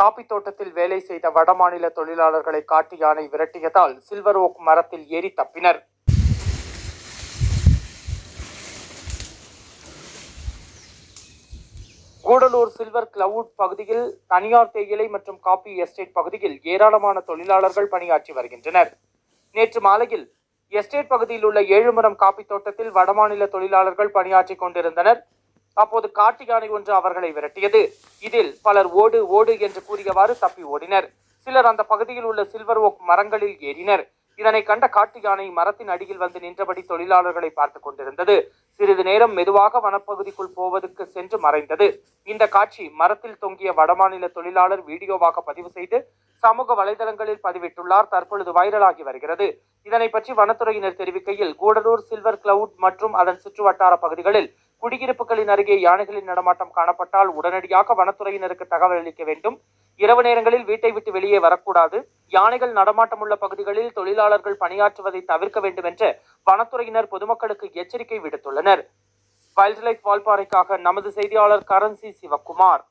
Copy தோட்டத்தில் வேலை செய்த வடமாநில தொழிலாளர்களை காட்டு யானை விரட்டியதால் சில்வர் ஓக் மரத்தில் ஏறி தப்பினர். கூடலூர் சில்வர் கிளவுட் பகுதியில் தனியார் தேயிலை மற்றும் காபி எஸ்டேட் பகுதியில் ஏராளமான தொழிலாளர்கள் பணியாற்றி வருகின்றனர். நேற்று மாலையில் எஸ்டேட் பகுதியில் உள்ள ஏழுமரம் காப்பி தோட்டத்தில் வடமாநில தொழிலாளர்கள் பணியாற்றி கொண்டிருந்தனர். அப்போது காட்டு யானை ஒன்று அவர்களை விரட்டியது. இதில் பலர் ஓடு ஓடு என்று கூறியவாறு தப்பி ஓடினர். சிலர் அந்த பகுதியில் உள்ள சில்வர் ஓக் மரங்களில் ஏறினர். இதனை கண்ட காட்டு யானை மரத்தின் அடியில் வந்து நின்றபடி தொழிலாளர்களை பார்த்துக் கொண்டிருந்தது. சிறிது நேரம் மெதுவாக வனப்பகுதிக்குள் போவதற்கு சென்று மறைந்தது. இந்த காட்சி மரத்தில் தொங்கிய வடமாநில தொழிலாளர் வீடியோவாக பதிவு செய்து சமூக வலைதளங்களில் பதிவிட்டுள்ளார். தற்பொழுது வைரலாகி வருகிறது. இதனை பற்றி வனத்துறையினர் தெரிவிக்கையில், கூடலூர் சில்வர் கிளவுட் மற்றும் அதன் சுற்று வட்டார பகுதிகளில் குடியிருப்புகளின் அருகே யானைகளின் நடமாட்டம் காணப்பட்டால் உடனடியாக வனத்துறையினருக்கு தகவல் அளிக்க வேண்டும். இரவு நேரங்களில் வீட்டை விட்டு வெளியே வரக்கூடாது. யானைகள் நடமாட்டமுள்ள பகுதிகளில் தொழிலாளர்கள் பணியாற்றுவதை தவிர்க்க வேண்டும் என்று வனத்துறையினர் பொதுமக்களுக்கு எச்சரிக்கை விடுத்துள்ளனர். வைல்ட் லைஃப் வால்பாறைக்காக நமது செய்தியாளர் கரன்சி சிவக்குமார்.